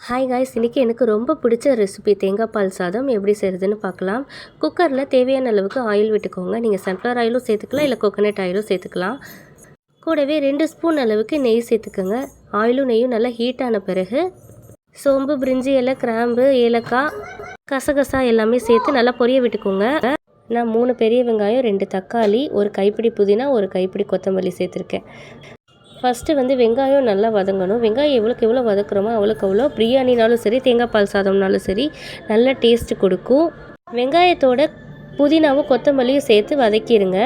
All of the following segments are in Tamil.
ஹாய் காய்ஸ், இன்றைக்கி எனக்கு ரொம்ப பிடிச்ச ரெசிபி தேங்காய் பால் சாதம் எப்படி செய்கிறதுன்னு பார்க்கலாம். குக்கரில் தேவையான அளவுக்கு ஆயில் விட்டுக்கோங்க. நீங்கள் சன்ஃப்ளவர் ஆயிலும் சேர்த்துக்கலாம், இல்லை கோகோனட் ஆயிலும் சேர்த்துக்கலாம். கூடவே 2 ஸ்பூன் அளவுக்கு நெய் சேர்த்துக்கோங்க. ஆயிலும் நெய்யும் நல்லா ஹீட் ஆன பிறகு சோம்பு, பிரிஞ்சி இலை, கிராம்பு, ஏலக்காய், கசகசா எல்லாமே சேர்த்து நல்லா பொரிய விட்டுக்கோங்க. நான் 3 பெரிய வெங்காயம், 2 தக்காளி, ஒரு கைப்பிடி புதினா, ஒரு கைப்பிடி கொத்தமல்லி சேர்த்துருக்கேன். ஃபஸ்ட்டு வெங்காயம் நல்லா வதங்கணும். வெங்காயம் எவ்வளோ வதக்குறோமோ அவ்வளோ பிரியாணினாலும் சரி, தேங்காய் பால் சாதம்னாலும் சரி நல்ல டேஸ்ட்டு கொடுக்கும். வெங்காயத்தோட புதினாவும் கொத்தமல்லியும் சேர்த்து வதக்கிடுங்க.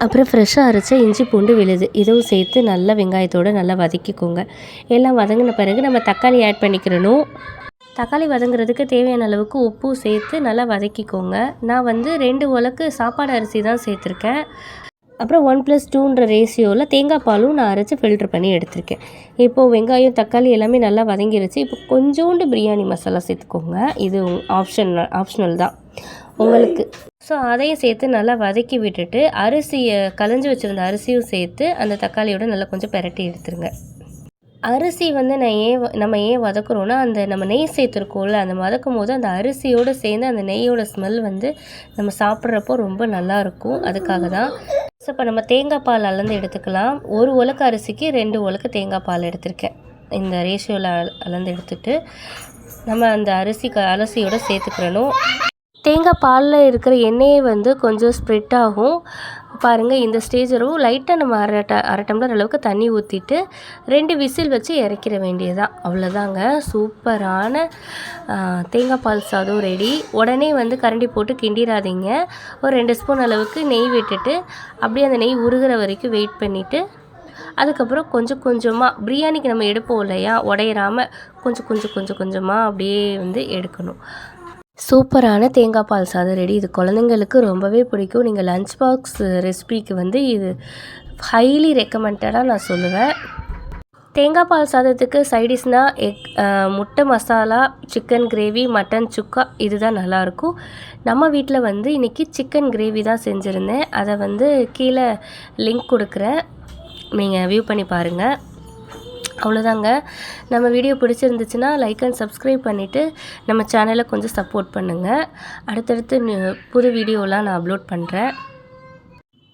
அப்புறம் ஃப்ரெஷ்ஷாக அரைச்ச இஞ்சி பூண்டு விழுது இதுவும் சேர்த்து நல்லா வெங்காயத்தோடு நல்லா வதக்கிக்கோங்க. எல்லாம் வதங்கின பிறகு நம்ம தக்காளி ஆட் பண்ணிக்கிறணும். தக்காளி வதங்குறதுக்கு தேவையான அளவுக்கு உப்பும் சேர்த்து நல்லா வதக்கிக்கோங்க. நான் 2 உலக்கு சாப்பாடு அரிசி தான் சேர்த்துருக்கேன். அப்புறம் 1+2ன்ற ரேஷியோவில் தேங்காய் பாலும் நான் அரைச்சி ஃபில்ட்ரு பண்ணி எடுத்திருக்கேன். இப்போது வெங்காயம், தக்காளி எல்லாமே நல்லா வதங்கிருச்சு. இப்போ கொஞ்சோண்டு பிரியாணி மசாலா சேர்த்துக்கோங்க. இது ஆப்ஷனல் தான் உங்களுக்கு. ஸோ அதையும் சேர்த்து நல்லா வதக்கி விட்டுட்டு அரிசியை களைஞ்சி வச்சுருந்த அரிசியும் சேர்த்து அந்த தக்காளியோட நல்லா கொஞ்சம் பெரட்டி எடுத்துருங்க. அரிசி நம்ம ஏன் வதக்குறோன்னா, நம்ம நெய் சேர்த்துருக்கோம்ல, அந்த வதக்கும் போது அந்த அரிசியோடு சேர்ந்து அந்த நெய்யோட ஸ்மெல் நம்ம சாப்பிட்றப்போ ரொம்ப நல்லாயிருக்கும். அதுக்காக தான். ஸோ இப்போ நம்ம தேங்காய் பால் அளந்து எடுத்துக்கலாம். 1 உலக்கு அரிசிக்கு 2 உலக்கு தேங்காய் பால் எடுத்திருக்கேன். இந்த ரேஷியோவில் அளந்து எடுத்துகிட்டு நம்ம அந்த அரிசியோடு சேர்த்துக்கிறணும். தேங்காய் பாலில் இருக்கிற எண்ணெயை கொஞ்சம் ஸ்ப்ரெட் ஆகும் பாருங்கள். இந்த ஸ்டேஜ் வரும். லைட்டாக நம்ம அரை டம்ளர் அளவுக்கு தண்ணி ஊற்றிட்டு 2 விசில் வச்சு இறக்கிற வேண்டியதான். அவ்வளோதாங்க. சூப்பரான தேங்காய் பால் சாதம் ரெடி. உடனே கரண்டி போட்டு கிண்டிடாதீங்க. ஒரு 2 ஸ்பூன் அளவுக்கு நெய் விட்டுட்டு அப்படியே அந்த நெய் உருகிற வரைக்கும் வெயிட் பண்ணிவிட்டு அதுக்கப்புறம் கொஞ்சம் கொஞ்சமாக பிரியாணிக்கு நம்ம எடுப்போம் இல்லையா, உடையிறாமல் கொஞ்சம் கொஞ்சமாக அப்படியே எடுக்கணும். சூப்பரான தேங்காய் பால் சாதம் ரெடி. இது குழந்தைங்களுக்கு ரொம்பவே பிடிக்கும். நீங்கள் லஞ்ச் பாக்ஸ் ரெசிபிக்கு இது ஹைலி ரெக்கமெண்டடாக நான் சொல்லுவேன். தேங்காய் பால் சாதத்துக்கு சைடிஷ்னால் முட்டை மசாலா, சிக்கன் கிரேவி, மட்டன் சுக்கா இதுதான் நல்லாயிருக்கும். நம்ம வீட்டில் இன்றைக்கி சிக்கன் கிரேவி தான் செஞ்சுருந்தேன். அதை கீழே லிங்க் கொடுக்குறேன், நீங்கள் வியூ பண்ணி பாருங்கள். அவ்வளோதாங்க. நம்ம வீடியோ பிடிச்சிருந்துச்சுன்னா லைக் அண்ட் சப்ஸ்கிரைப் பண்ணிவிட்டு நம்ம சேனலை கொஞ்சம் சப்போர்ட் பண்ணுங்கள். அடுத்தடுத்து புது வீடியோலாம் நான் அப்லோட் பண்ணுறேன்.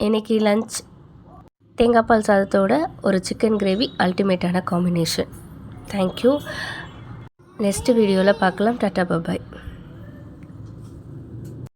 இன்றைக்கி லஞ்ச் தேங்காய் பால் சாதத்தோட ஒரு சிக்கன் கிரேவி அல்டிமேட்டான காம்பினேஷன். தேங்க்யூ. நெக்ஸ்ட் வீடியோவில் பார்க்கலாம். டாட்டா பாய்.